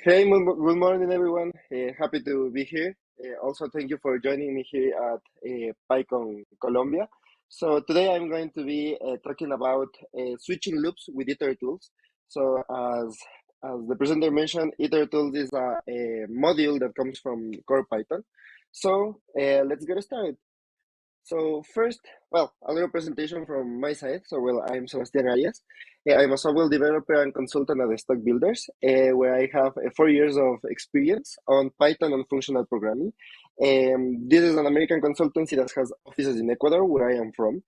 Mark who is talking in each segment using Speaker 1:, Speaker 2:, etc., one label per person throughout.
Speaker 1: Hey, good morning, everyone. Happy to be here. Also, thank you for joining me here at PyCon Colombia. So today I'm going to be talking about switching loops with itertools. So as the presenter mentioned, itertools is a module that comes from core Python. So let's get started. So first, well, a little presentation from my side. So well, I'm Sebastián Arias. I'm a software developer and consultant at Stock Builders, where I have 4 years of experience on Python and functional programming. This is an American consultancy that has offices in Ecuador, where I am from.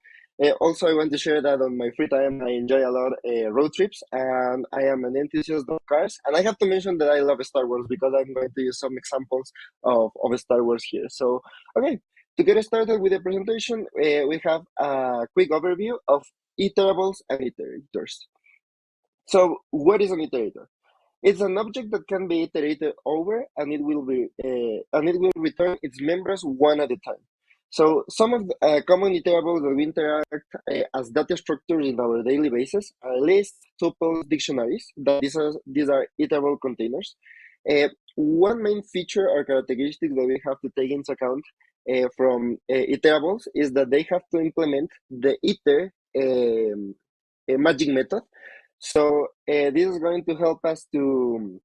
Speaker 1: Also, I want to share that on my free time, I enjoy a lot road trips, and I am an enthusiast of cars. And I have to mention that I love Star Wars because I'm going to use some examples of Star Wars here. So, okay. To get started with the presentation, we have a quick overview of iterables and iterators. So, what is an iterator? It's an object that can be iterated over, and it will return its members one at a time. So, some of the common iterables that we interact as data structures in our daily basis are lists, tuples, dictionaries. These are iterable containers. One main feature or characteristic that we have to take into account from iterables is that they have to implement the iter magic method. So this is going to help us to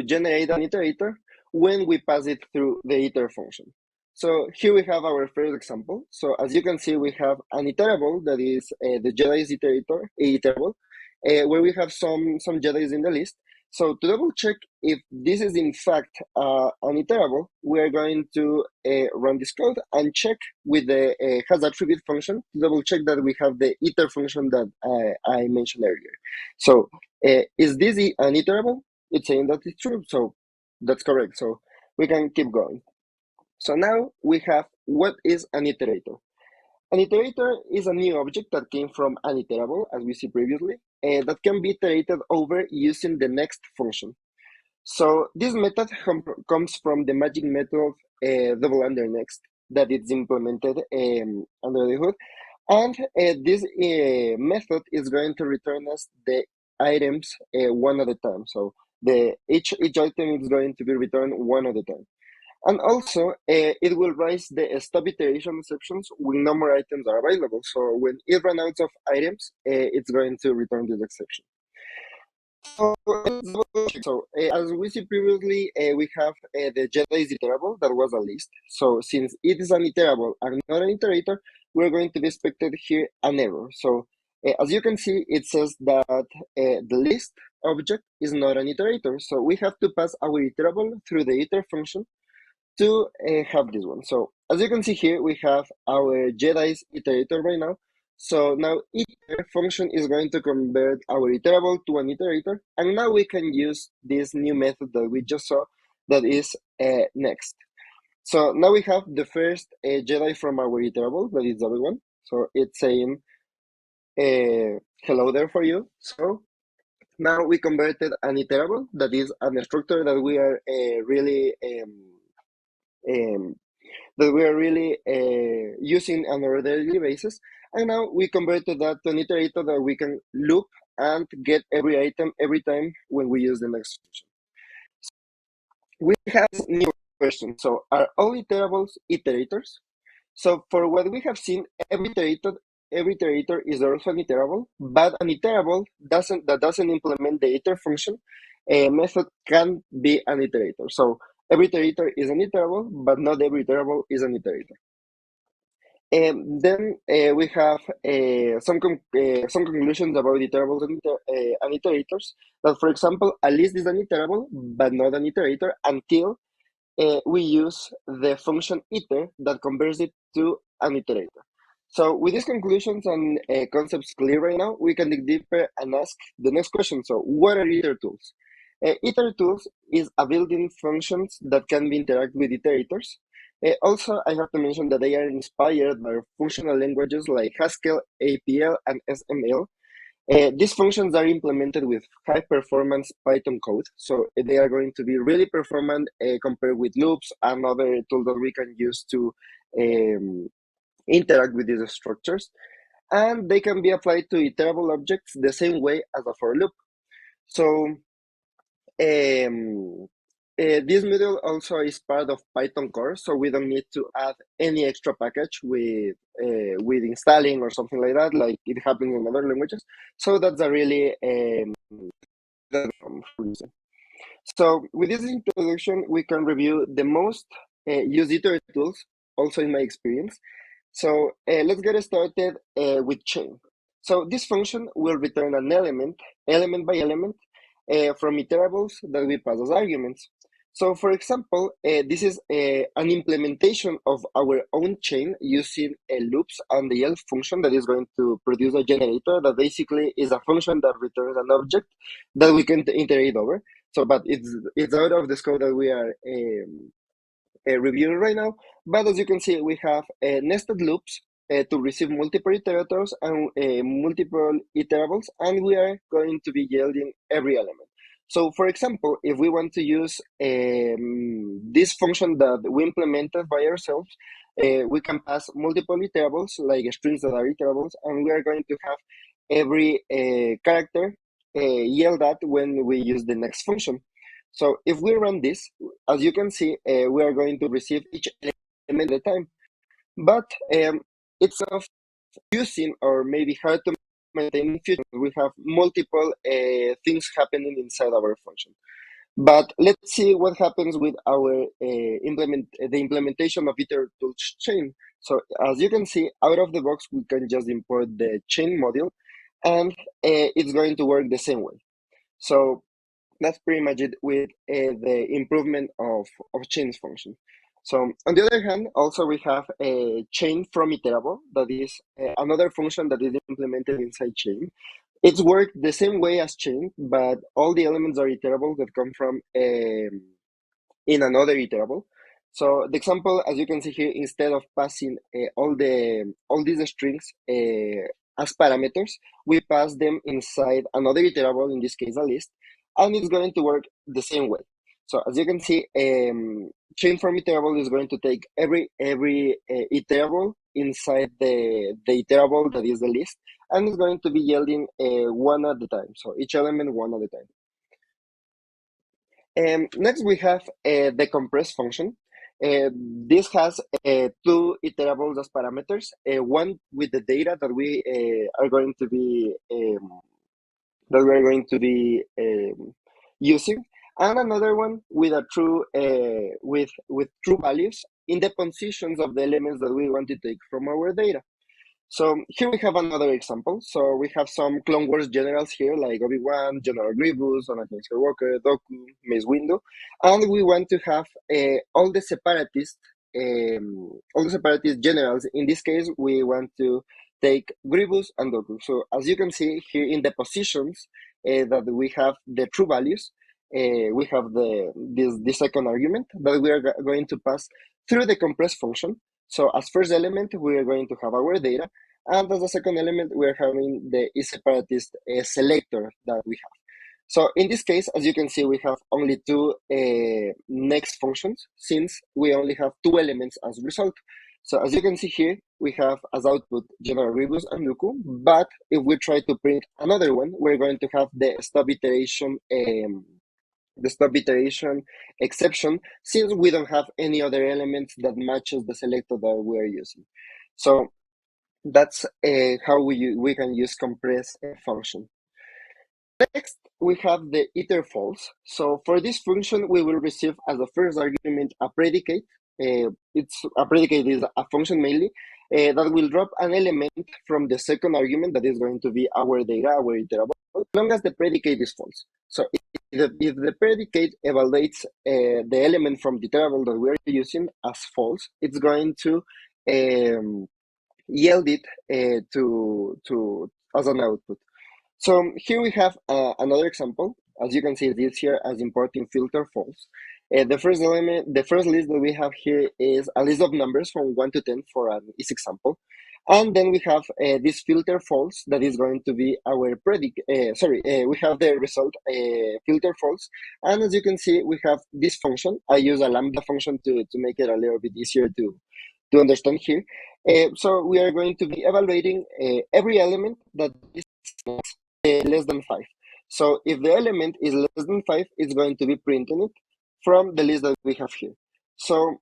Speaker 1: generate an iterator when we pass it through the iter function. So here we have our first example. So as you can see, we have an iterable that is the Jedi's iterable, where we have some Jedi's in the list. So to double check if this is in fact an iterable, we are going to run this code and check with the has attribute function to double check that we have the iter function that I mentioned earlier. So is this an iterable? It's saying that it's true, so that's correct. So we can keep going. So now we have what is an iterator. An iterator is a new object that came from an iterable, as we see previously, that can be iterated over using the next function. So this method comes from the magic method double under next that is implemented under the hood. And this method is going to return us the items one at a time. So each item is going to be returned one at a time. And also, it will raise the stop iteration exceptions when no more items are available. So when it runs out of items, it's going to return this exception. So as we see previously, we have the Jedi's iterable that was a list. So since it is an iterable and not an iterator, we're going to be expected here an error. So as you can see, it says that the list object is not an iterator. So we have to pass our iterable through the iter function to have this one. So as you can see here, we have our Jedi's iterator right now. So now iter function is going to convert our iterable to an iterator. And now we can use this new method that we just saw that is next. So now we have the first Jedi from our iterable, that is W1. So it's saying hello there for you. So now we converted an iterable, that is an structure that we are really um, using on a daily basis. And now we converted that to an iterator that we can loop and get every item every time when we use the next function. We have new question. So are all iterables iterators? So for what we have seen, every iterator is also an iterable, but an iterable that doesn't implement the iter function method can be an iterator. So every iterator is an iterable, but not every iterable is an iterator. Then we have some conclusions about iterables and iterators. That, for example, a list is an iterable, but not an iterator until we use the function iter that converts it to an iterator. So with these conclusions and concepts clear right now, we can dig deeper and ask the next question. So what are itertools? Itertools is a built-in functions that can be interact with iterators. Also, I have to mention that they are inspired by functional languages like Haskell, APL, and SML. These functions are implemented with high performance Python code, so they are going to be really performant compared with loops and other tools that we can use to interact with these structures. And they can be applied to iterable objects the same way as a for loop. So This module also is part of Python core, so we don't need to add any extra package with installing or something like that, like it happens in other languages. So that's a really reason. So with this introduction, we can review the most used iterable tools, also in my experience. So let's get started with chain. So this function will return an element, element by element, from iterables that we pass as arguments. So for example, this is an implementation of our own chain using loops and the elf function that is going to produce a generator that basically is a function that returns an object that we can iterate over. So, but it's out of the scope that we are reviewing right now. But as you can see, we have nested loops to receive multiple iterators and multiple iterables, and we are going to be yielding every element. So for example, if we want to use this function that we implemented by ourselves, we can pass multiple iterables, like strings that are iterables, and we are going to have every character yield that when we use the next function. So if we run this, as you can see, we are going to receive each element at a time. But it's of using or maybe hard to maintain in future. We have multiple things happening inside our function. But let's see what happens with our the implementation of itertools chain. So as you can see, out of the box, we can just import the chain module, and it's going to work the same way. So that's pretty much it with the improvement of chains function. So on the other hand, also we have a chain from iterable, that is another function that is implemented inside chain. It's worked the same way as chain, but all the elements are iterable that come from in another iterable. So the example, as you can see here, instead of passing all these strings as parameters, we pass them inside another iterable, in this case a list, and it's going to work the same way. So as you can see, chain from iterable is going to take every iterable inside the iterable that is the list, and it's going to be yielding one at a time. So each element one at a time. Next, we have the compress function. This has two iterables as parameters, one with the data that we are going to be using, and another one with a true with true values in the positions of the elements that we want to take from our data. So here we have another example. So we have some Clone Wars generals here, like Obi-Wan, General Grievous, Anakin Skywalker, Dooku, Mace Windu, and we want to have all the separatist generals. In this case, we want to take Grievous and Dooku. So as you can see here in the positions that we have the true values, we have this second argument that we are going to pass through the compress function. So as first element, we are going to have our data, and as a second element, we are having the separatist selector that we have. So in this case, as you can see, we have only two next functions, since we only have two elements as result. So as you can see here, we have as output General Grievous and Dooku, but if we try to print another one, we're going to have the stop iteration exception, since we don't have any other elements that matches the selector that we are using. So that's how we can use compress function. Next, we have the iterFalse. So for this function, we will receive as a first argument a predicate. A predicate is a function mainly that will drop an element from the second argument that is going to be our data, our iterable, as long as the predicate is false. So if the predicate evaluates the element from the iterable that we are using as false, it's going to yield it as an output. So here we have another example. As you can see, this here as importing filter false. The first list that we have here is a list of numbers from 1 to 10 for an easy example. And then we have this filter false that is going to be our predicate. We have the result filter false. And as you can see, we have this function. I use a Lambda function to make it a little bit easier to understand here. So we are going to be evaluating every element that is less than 5. So if the element is less than 5, it's going to be printing it from the list that we have here. So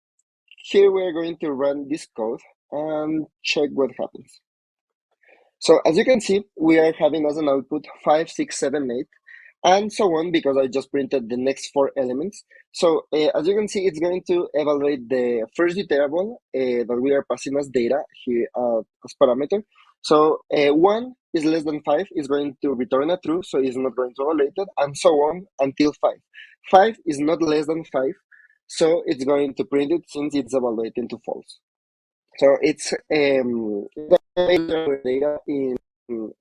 Speaker 1: here we're going to run this code and check what happens. So as you can see, we are having as an output 5, 6, 7, 8, and so on, because I just printed the next 4 elements. So as you can see, it's going to evaluate the first iterable that we are passing as data here as parameter. So 1 is less than 5 is going to return a true, so it's not going to evaluate it, and so on until 5. 5 is not less than 5, so it's going to print it since it's evaluating to false. So it's our data in, in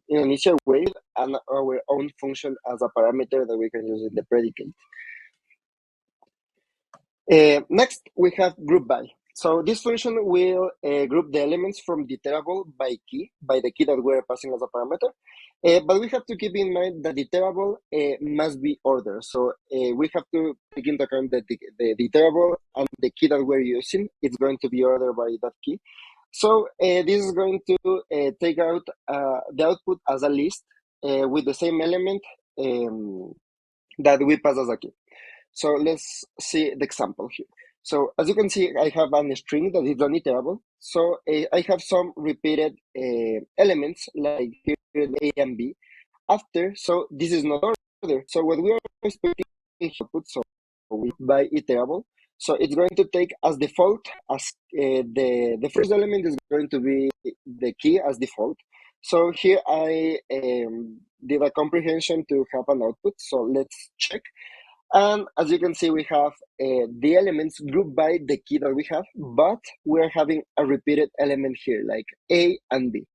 Speaker 1: an easier way and our own function as a parameter that we can use in the predicate. Next, we have group by. So this function will group the elements from the iterable by the key that we're passing as a parameter. But we have to keep in mind that the iterable must be ordered. So we have to take into account that the iterable and the key that we're using, it's going to be ordered by that key. So this is going to take out the output as a list with the same element that we pass as a key. So let's see the example here. So as you can see, I have a string that is uniterable. So I have some repeated elements like here A and B after. So this is not order. So what we are expecting output, so we by iterable. So it's going to take as default as the first element is going to be the key as default. So here I did a comprehension to have an output. So let's check. And as you can see, we have the elements grouped by the key that we have, but we're having a repeated element here, like A and B.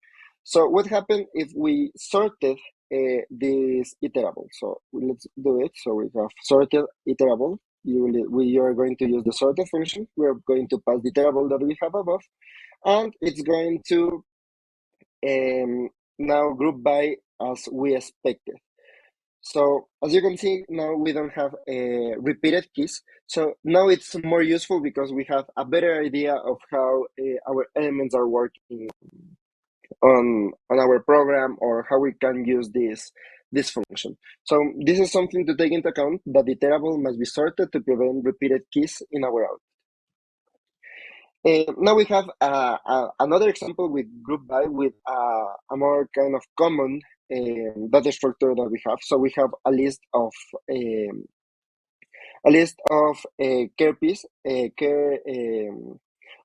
Speaker 1: So what happened if we sorted this iterable? So let's do it. So we have sorted iterable. We are going to use the sorted function. We're going to pass the iterable that we have above, and it's going to now group by as we expected. So as you can see, now we don't have repeated keys. So now it's more useful because we have a better idea of how our elements are working on our program, or how we can use this function. So this is something to take into account, that the iterable must be sorted to prevent repeated keys in our output. Now we have another example with group by with a more kind of common data structure that we have. So we have a list of care keys,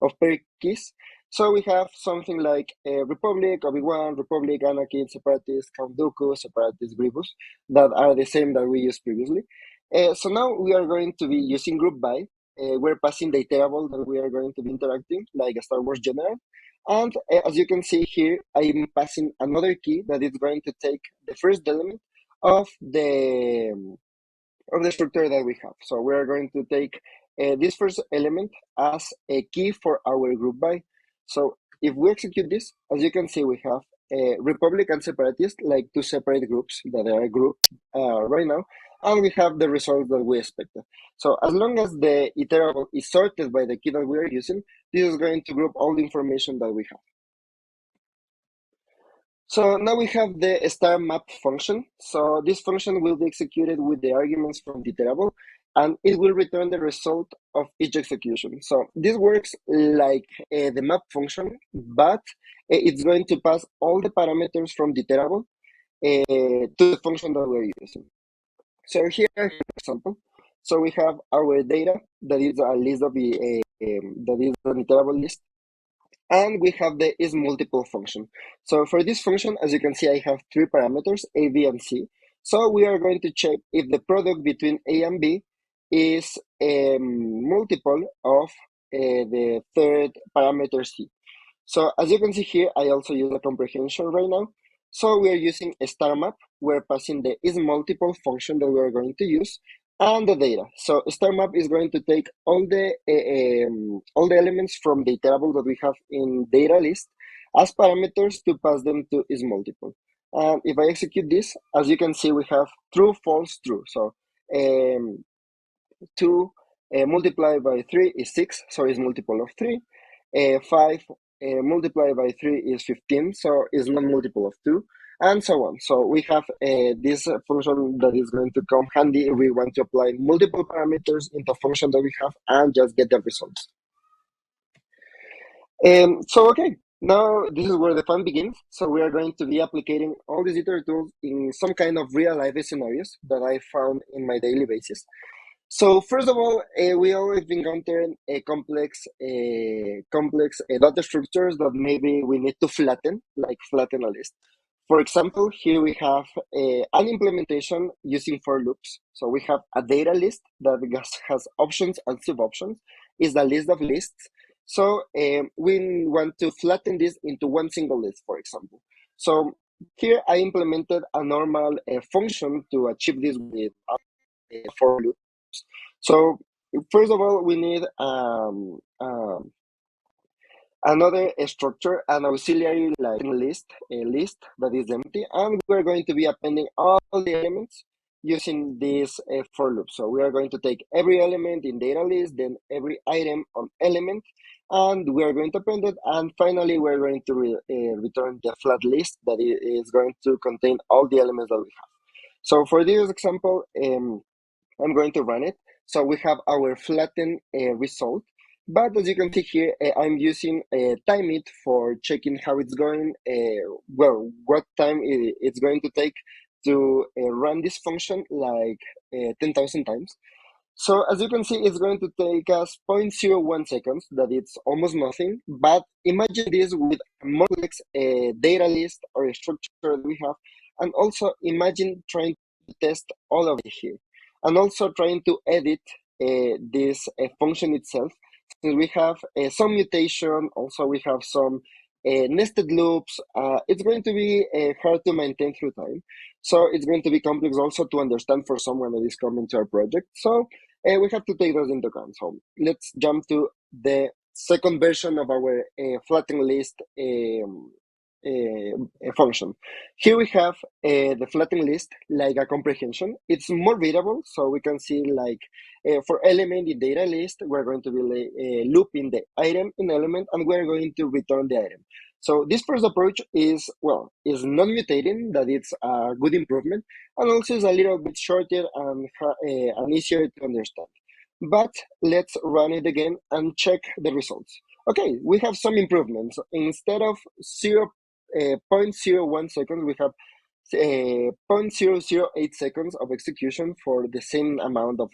Speaker 1: of pair keys. So we have something like Republic, Obi-Wan, Republic, Anakin, Separatist, Count Dooku, Separatist, Grievous, that are the same that we used previously. So now we are going to be using group by. We're passing the iterable that we are going to be interacting, like a Star Wars general. And as you can see here, I'm passing another key that is going to take the first element of the structure that we have. So we're going to take this first element as a key for our group by. So if we execute this, as you can see, we have Republic and Separatist, like two separate groups that are grouped right now, and we have the results that we expected. So as long as the iterable is sorted by the key that we are using, this is going to group all the information that we have. So now we have the star map function. So this function will be executed with the arguments from the iterable, and it will return the result of each execution. So this works like the map function, but it's going to pass all the parameters from the iterable to the function that we're using. So here, for example, so we have our data that is a list of the that is an iterable list. And we have the isMultiple function. So for this function, as you can see, I have 3 parameters, A, B, and C. So we are going to check if the product between A and B is a multiple of the third parameter C. So as you can see here, I also use a comprehension right now. So we are using a star map. We're passing the isMultiple function that we are going to use, and the data. So star map is going to take all the elements from the iterable that we have in data list as parameters to pass them to isMultiple. And if I execute this, as you can see, we have true, false, true. So 2 multiplied by 3 is 6, so it's multiple of 3. 5 multiplied by 3 is 15, so it's not multiple of 2. and so on. So we have this function that is going to come handy if we want to apply multiple parameters into a function that we have and just get the results. Okay, now this is where the fun begins. So we are going to be applying all these itertools in some kind of real life scenarios that I found in my daily basis. So first of all, we always encounter complex data structures that maybe we need to flatten, like flatten a list. For example, here we have an implementation using for loops. So we have a data list that has options and sub-options, is the list of lists. So we want to flatten this into one single list, for example. So here I implemented a normal function to achieve this with for loops. So first of all, we need another structure, an auxiliary like a list that is empty, and we're going to be appending all the elements using this for loop. So we are going to take every element in data list, then every item on element, and we are going to append it, and finally we're going to return the flat list that is going to contain all the elements that we have. So for this example, I'm going to run it. So we have our flattened result. But as you can see here, I'm using time it for checking how it's going, what time it's going to take to run this function like 10,000 times. So as you can see, it's going to take us 0.01 seconds, that it's almost nothing. But imagine this with a more complex data list or a structure that we have. And also imagine trying to test all of it here. And also trying to edit this function itself. Since we have some mutation, also we have some nested loops. It's going to be hard to maintain through time. So it's going to be complex also to understand for someone that is coming to our project. So we have to take those into account. So let's jump to the second version of our flattened list function. Here we have the flattened list like a comprehension. It's more readable, so we can see like for element in data list, we're going to be looping the item in element, and we're going to return the item. So this first approach is non-mutating, that it's a good improvement, and also is a little bit shorter and easier to understand. But let's run it again and check the results. Okay, we have some improvements. Instead of 0.01 seconds, we have 0.008 seconds of execution for the same amount of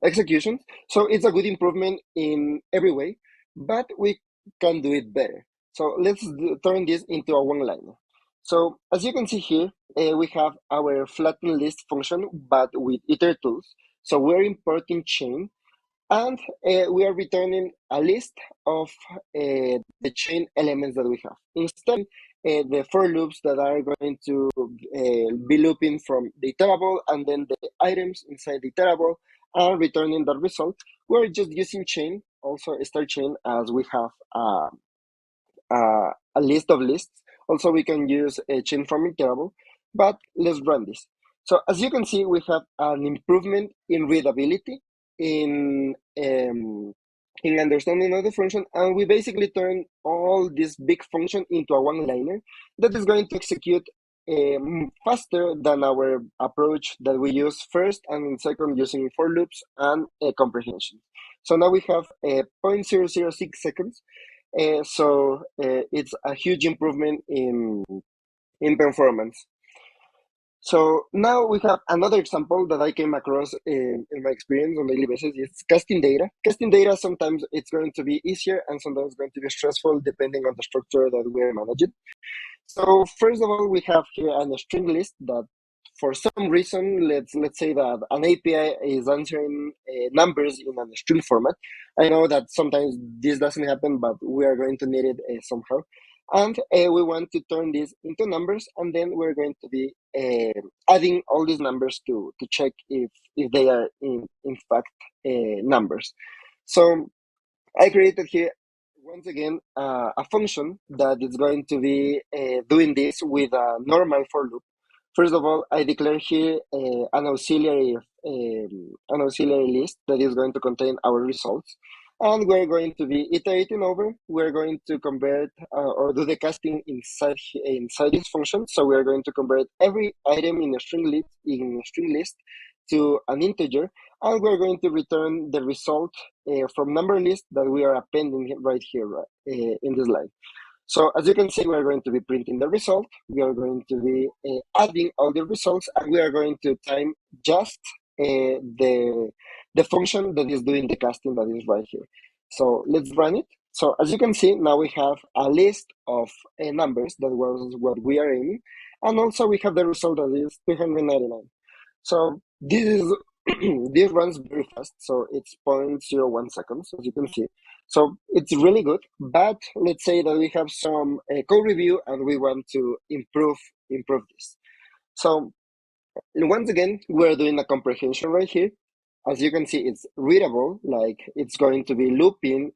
Speaker 1: executions. So it's a good improvement in every way, but we can do it better. So let's turn this into a one-liner. So as you can see here, we have our flatten list function, but with itertools. So we're importing chain, and we are returning a list of the chain elements that we have. Instead, the for loops that are going to be looping from the iterable and then the items inside the iterable and returning the result, we're just using chain, also a star chain, as we have a list of lists. Also, we can use a chain from iterable, but let's run this. So as you can see, we have an improvement in readability, in understanding of the function, and we basically turn all this big function into a one-liner that is going to execute faster than our approach that we use first and second using for loops and comprehension. So now we have 0.006 seconds. It's a huge improvement in performance. So now we have another example that I came across in my experience on a daily basis. It's casting data. Casting data, sometimes it's going to be easier and sometimes it's going to be stressful depending on the structure that we're managing. So first of all, we have here a string list that for some reason, let's say that an API is answering numbers in a string format. I know that sometimes this doesn't happen, but we are going to need it somehow. And we want to turn this into numbers, and then we're going to be adding all these numbers to check if they are in fact numbers. So I created here once again a function that is going to be doing this with a normal for loop. First of all, I declare here an auxiliary list that is going to contain our results. and we're going to be iterating over. We're going to convert or do the casting inside this function. So we're going to convert every item in a string list to an integer, and we're going to return the result from number list that we are appending right here in this line. So as you can see, we're going to be printing the result. We are going to be adding all the results, and we are going to time just the function that is doing the casting that is right here. So let's run it. So as you can see, now we have a list of numbers. That was what we are aiming. And also we have the result that is 299. So this is this runs very fast. So it's 0.01 seconds, as you can see. So it's really good. But let's say that we have some code review and we want to improve this. So once again, we're doing a comprehension right here. As you can see, it's readable, like it's going to be looping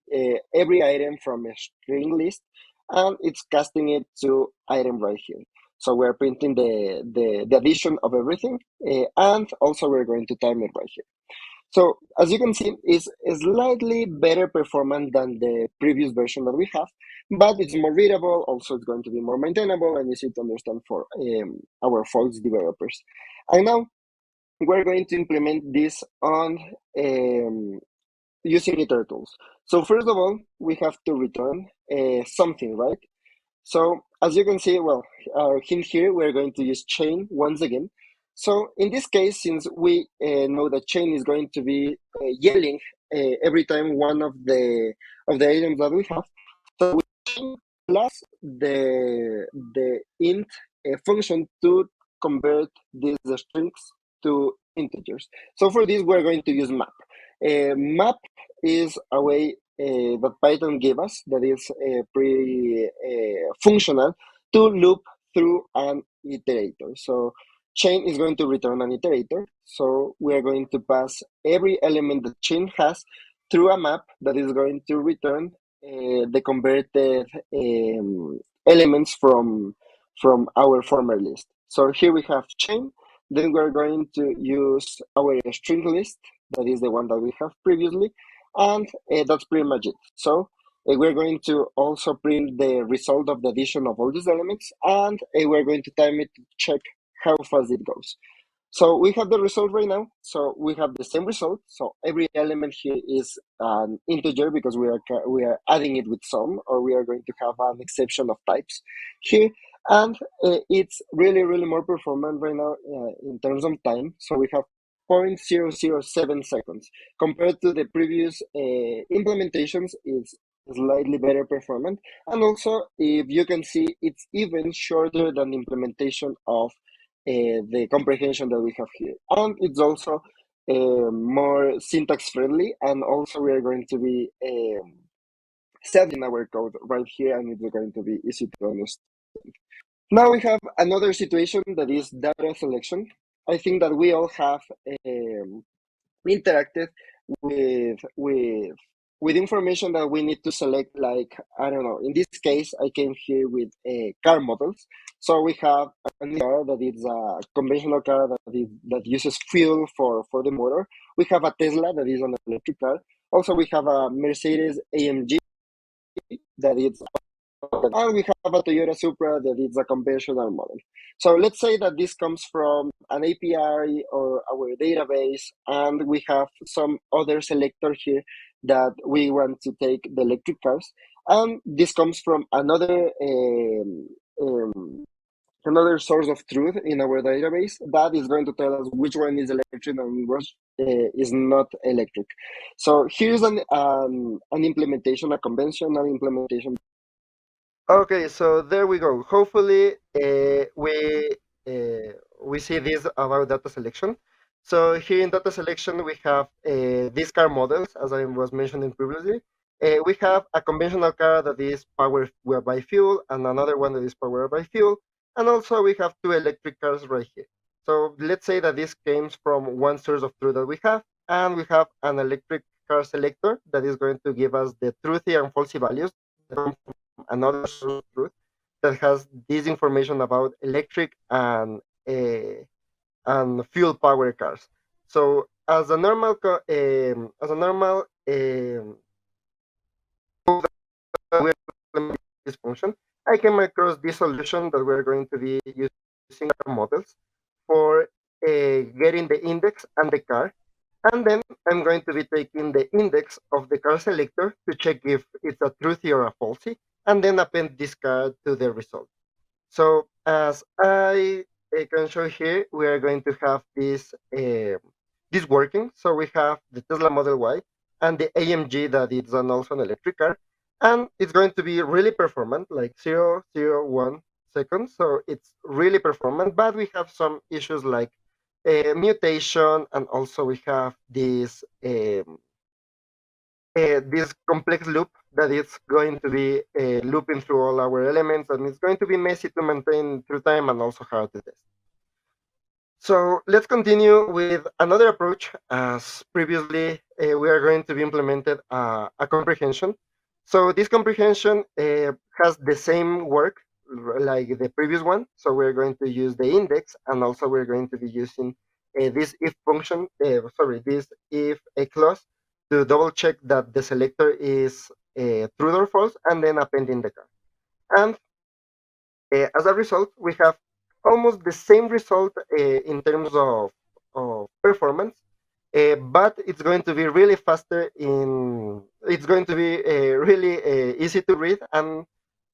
Speaker 1: every item from a string list, and it's casting it to item right here. So we're printing the addition of everything, and also we're going to time it right here. So as you can see, it's slightly better performant than the previous version that we have, but it's more readable. Also, it's going to be more maintainable and easy to understand for our folks developers. And now we're going to implement this on using itertools. So first of all, we have to return something, right? So as you can see, well, our hint here, we're going to use chain once again. So in this case, since we know that chain is going to be yelling every time one of the items that we have, so we chain plus the int function to convert these strings to integers. So for this, we're going to use map. Map is a way that Python gave us that is pretty functional to loop through an iterator. So chain is going to return an iterator. So we are going to pass every element that chain has through a map that is going to return the converted elements from our former list. So here we have chain. Then we're going to use our string list, that is the one that we have previously, and that's pretty much it. So we're going to also print the result of the addition of all these elements, and we're going to time it to check how fast it goes. So we have the result right now. So we have the same result. So every element here is an integer because we are adding it with some, or we are going to have an exception of types here. And it's really more performant right now in terms of time. So we have 0.007 seconds compared to the previous implementations. It's slightly better performant, and also if you can see, it's even shorter than the implementation of the comprehension that we have here. And it's also more syntax friendly, and also we are going to be setting our code right here, and it's going to be easy to understand. Now we have another situation that is data selection. I think that we all have interacted with information that we need to select, like, I don't know, in this case I came here with car models. So we have a car that is a conventional car that uses fuel for the motor. We have a Tesla that is an electric car. Also we have a Mercedes AMG that is, and we have a Toyota Supra that is a conventional model. So let's say that this comes from an API or our database, and we have some other selector here that we want to take the electric cars. And this comes from another source of truth in our database that is going to tell us which one is electric and which is not electric. So here's an implementation, a conventional implementation. Okay, so there we go. Hopefully, we see this about data selection. So here in data selection, we have these car models, as I was mentioning previously. We have a conventional car that is powered by fuel, and another one that is powered by fuel. And also we have two electric cars right here. So let's say that this came from one source of truth that we have, and we have an electric car selector that is going to give us the truthy and falsy values that come from another source of truth that has this information about electric and fuel powered cars. So as a normal we're implementing this function, I came across this solution that we're going to be using our models for getting the index and the car. And then I'm going to be taking the index of the car selector to check if it's a truthy or a falsy, and then append this car to the result. So as I can show here, we are going to have this working. So we have the Tesla Model Y and the AMG that is also an electric car, and it's going to be really performant, like 0.001 seconds. So it's really performant, but we have some issues like mutation, and also we have this complex loop that is going to be looping through all our elements, and it's going to be messy to maintain through time and also hard to test. So let's continue with another approach. As previously, we are going to be implemented a comprehension. So this comprehension has the same work like the previous one. So we're going to use the index, and also we're going to be using this if function, this if a clause to double check that the selector is true or false, and then appending the car. And as a result, we have almost the same result in terms of performance, but it's going to be really faster it's going to be really easy to read, and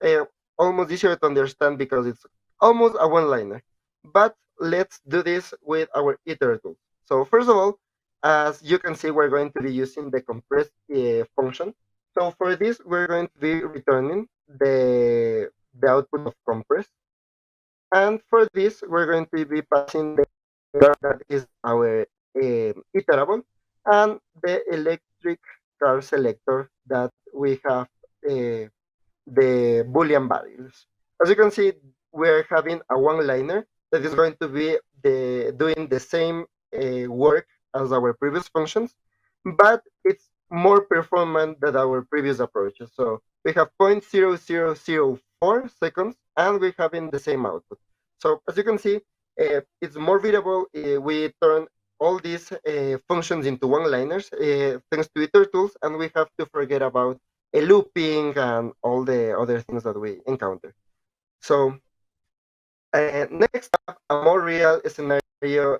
Speaker 1: uh, almost easier to understand because it's almost a one-liner. But let's do this with our itertools. So first of all, as you can see, we're going to be using the compressed function. So for this, we're going to be returning the output of compress. And for this, we're going to be passing the that is our iterable, and the electric car selector that we have the Boolean values. As you can see, we're having a one-liner that is going to be doing the same work as our previous functions, but it's more performant than our previous approaches. So we have 0.0004 seconds, and we're having the same output. So as you can see, it's more readable. We turn all these functions into one-liners thanks to itertools, and we have to forget about looping and all the other things that we encounter. So next up, a more real scenario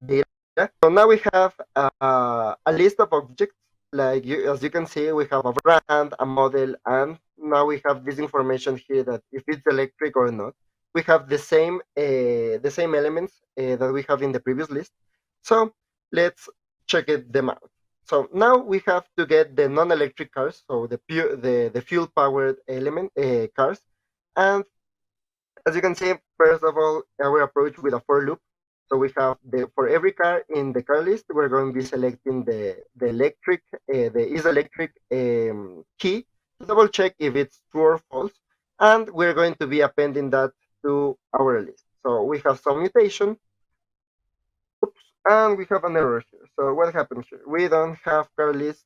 Speaker 1: data. So now we have a list of objects. Like as you can see, we have a brand, a model, and now we have this information here that if it's electric or not. We have the same elements that we have in the previous list. So let's check them out. So now we have to get the non-electric cars, so the fuel-powered element cars. And as you can see, first of all, our approach with a for loop. So we have for every car in the car list, we're going to be selecting the electric, the is electric key to double check if it's true or false, and we're going to be appending that to our list. So we have some mutation. Oops, and we have an error here. So what happened here? We don't have car list.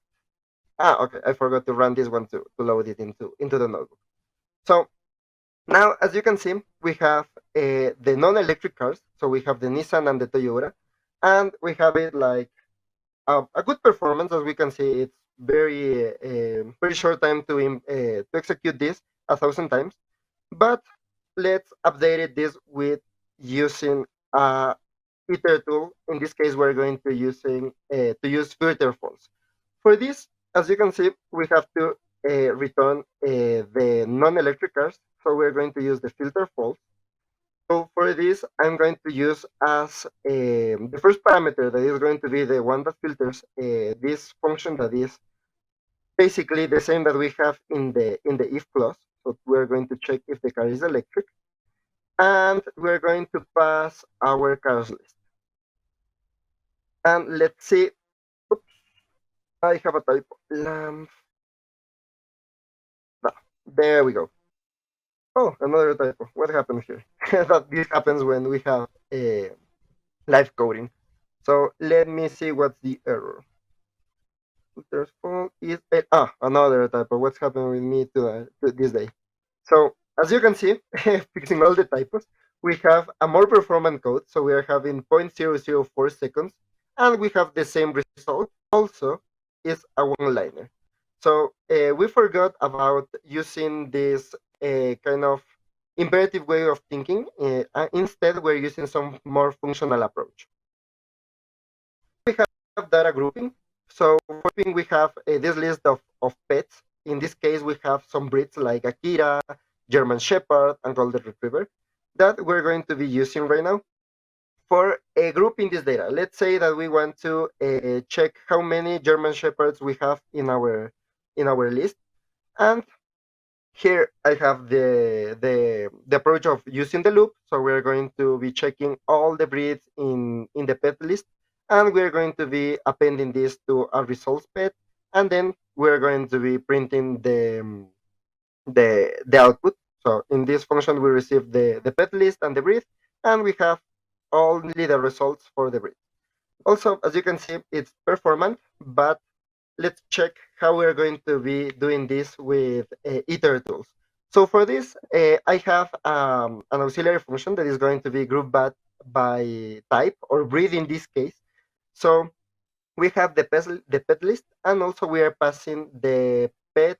Speaker 1: Okay, I forgot to run this one to load it into the notebook. So now, as you can see, we have the non-electric cars. So we have the Nissan and the Toyota, and we have it like a good performance. As we can see, it's very short time to execute this 1,000 times. But let's update this with using a itertool. In this case, we're going to use filter false. For this, as you can see, we have to return the non-electric cars. So we're going to use the filter false. So for this, I'm going to use as the first parameter that is going to be the one that filters this function that is basically the same that we have in the if clause. So we're going to check if the car is electric, and we're going to pass our cars list. And let's see. Oops, I have a typo. There we go. Oh, another typo. What happened here? That this happens when we have live coding. So let me see what's the error. There's is another typo. What's happening with me to this day? So as you can see, fixing all the typos, we have a more performant code. So we are having 0.004 seconds, and we have the same result. Also, is a one-liner. So we forgot about using this kind of imperative way of thinking. Instead, we're using some more functional approach. We have data grouping. So for grouping, we have this list of pets. In this case, we have some breeds like Akira, German Shepherd, and Golden Retriever that we're going to be using right now for grouping this data. Let's say that we want to check how many German Shepherds we have in our list. And here I have the approach of using the loop. So we're going to be checking all the breeds in the pet list, and we're going to be appending this to a results pet, and then we're going to be printing the output. So in this function, we receive the pet list and the breed, and we have only the results for the breed. Also, as you can see, it's performant, but let's check how we're going to be doing this with itertools. So for this, I have an auxiliary function that is going to be grouped by type or breed in this case. So we have the pet list, and also we are passing the pet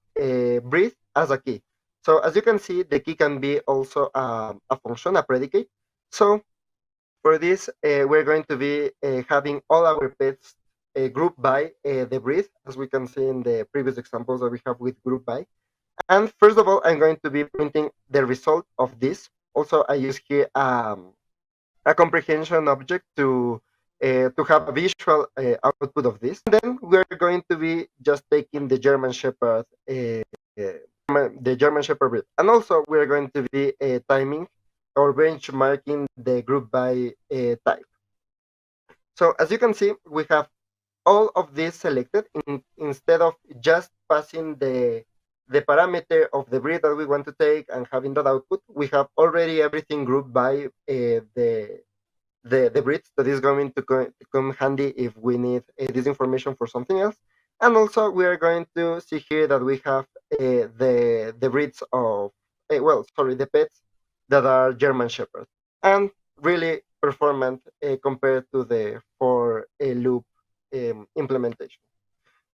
Speaker 1: breed as a key. So as you can see, the key can be also a function, a predicate. So for this, we're going to be having all our pets grouped by the breed, as we can see in the previous examples that we have with group by. And first of all, I'm going to be printing the result of this. Also, I use here a comprehension object to have a visual output of this. And then we're going to be just taking the German Shepherd, the German Shepherd breed, and also we're going to be timing or benchmarking the group by type. So as you can see, we have all of this selected instead of just passing the parameter of the breed that we want to take and having that output. We have already everything grouped by the breeds that is going to come handy if we need this information for something else. And also we are going to see here that we have the breeds of the pets that are German Shepherd, and really performant compared to the for a loop implementation.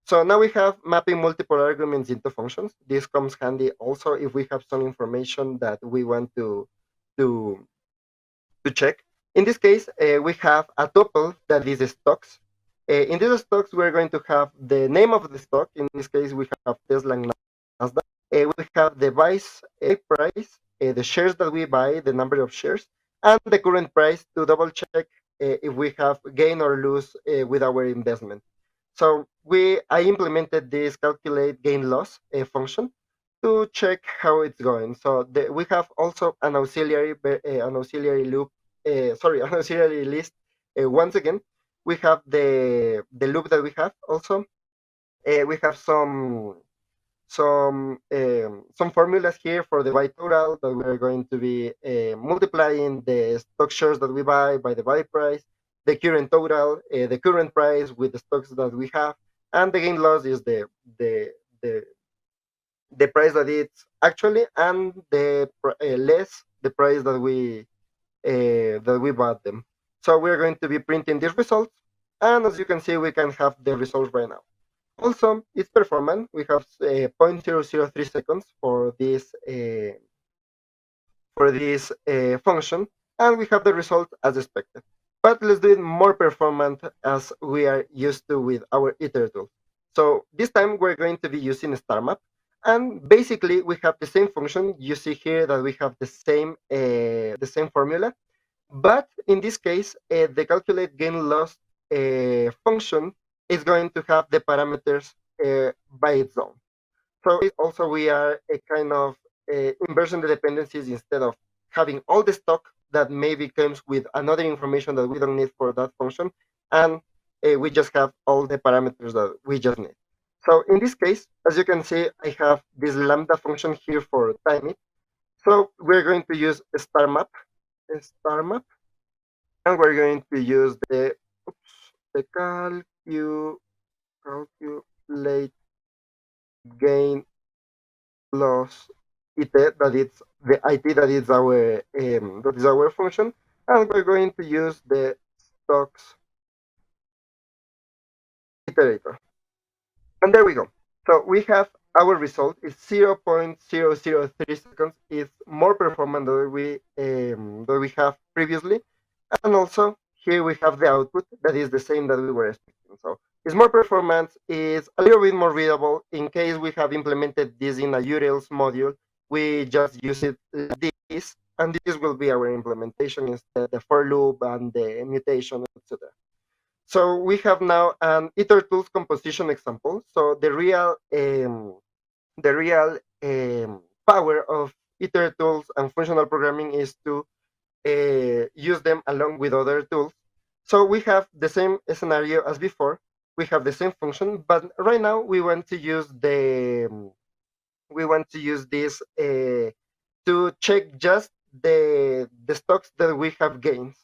Speaker 1: So now we have mapping multiple arguments into functions. This comes handy also if we have some information that we want to to check. In this case, we have a tuple that is stocks. In these stocks, we're going to have the name of the stock. In this case, we have Tesla and Nasdaq. We have the buys price, the shares that we buy, the number of shares, and the current price to double check if we have gain or lose with our investment. So I implemented this calculate gain loss function to check how it's going. So we have also an auxiliary loop, an auxiliary list. Once again, we have the loop that we have also. We have some formulas here for the buy total that we're going to be multiplying the stock shares that we buy by the buy price, the current total, the current price with the stocks that we have, and the gain loss is the the price that it's actually, and the less the price that we bought them. So we're going to be printing these results, and as you can see, we can have the results right now. Also, it's performant. We have 0.003 seconds for this function, and we have the result as expected. But let's do it more performant as we are used to with our iterable. So this time we're going to be using star map, and basically we have the same function. You see here that we have the same formula, but in this case, the calculate gain loss function is going to have the parameters by its own. So also we are a kind of inversion the dependencies instead of having all the stock that maybe comes with another information that we don't need for that function, and we just have all the parameters that we just need. So in this case, as you can see, I have this lambda function here for timing. So we're going to use a star map, and we're going to use the calculate gain loss it that is the it that is our function, and we're going to use the stocks iterator. And there we go. So we have our result is 0.003 seconds. It's more performant than we have previously. And also here we have the output that is the same that we were expecting. So it's more performance, is a little bit more readable. In case we have implemented this in a utils module, we just use it like this, and this will be our implementation instead the for loop and the mutation, etc. So we have now an itertools composition example. So the real power of itertools and functional programming is to use them along with other tools. So we have the same scenario as before. We have the same function, but right now we want to use this to check just the stocks that we have gains.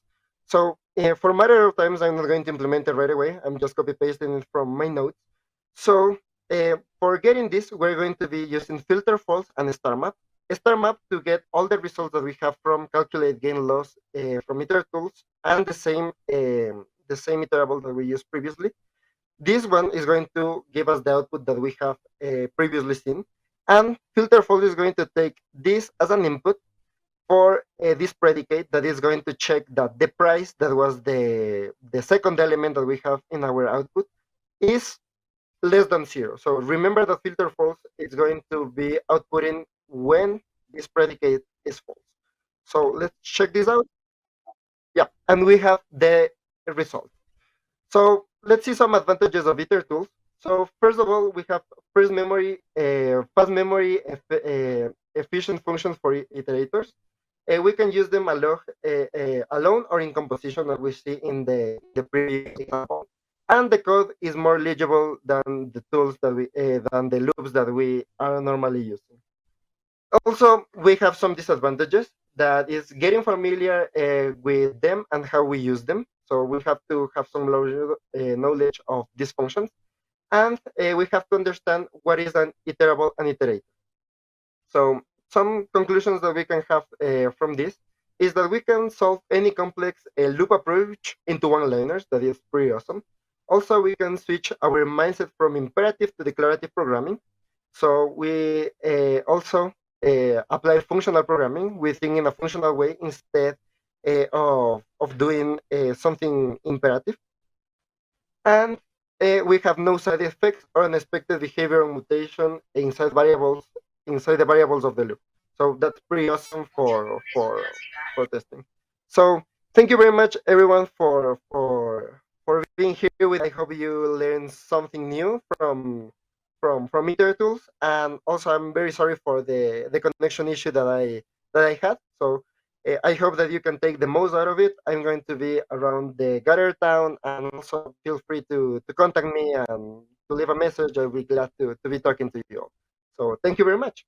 Speaker 1: So for matter of times, I'm not going to implement it right away. I'm just copy pasting it from my notes. So for getting this, we're going to be using filter false and star map. Star map to get all the results that we have from calculate gain loss from itertools and the same iterable that we used previously. This one is going to give us the output that we have previously seen. And filter false is going to take this as an input for this predicate that is going to check that the price that was the second element that we have in our output is less than 0. So remember that filter false is going to be outputting when this predicate is false. So let's check this out. Yeah, and we have the result. So let's see some advantages of itertools. So first of all, we have fast memory, efficient functions for iterators. We can use them alone or in composition, as we see in the previous example. And the code is more legible than the loops that we are normally using. Also, we have some disadvantages that is getting familiar with them and how we use them. So we have to have some knowledge of these functions, and we have to understand what is an iterable and iterator. So some conclusions that we can have from this is that we can solve any complex loop approach into one-liners. That is pretty awesome. Also, we can switch our mindset from imperative to declarative programming. So we also apply functional programming. We think in a functional way instead of doing something imperative. And we have no side effects or unexpected behavioral mutation inside the variables of the loop. So that's pretty awesome for testing. So thank you very much, everyone, for being here with. I hope you learned something new from itertools, and also I'm very sorry for the connection issue that I had. So I hope that you can take the most out of it. I'm going to be around the Gutter Town, and also feel free to contact me and to leave a message. I'll be glad to be talking to you all. So thank you very much.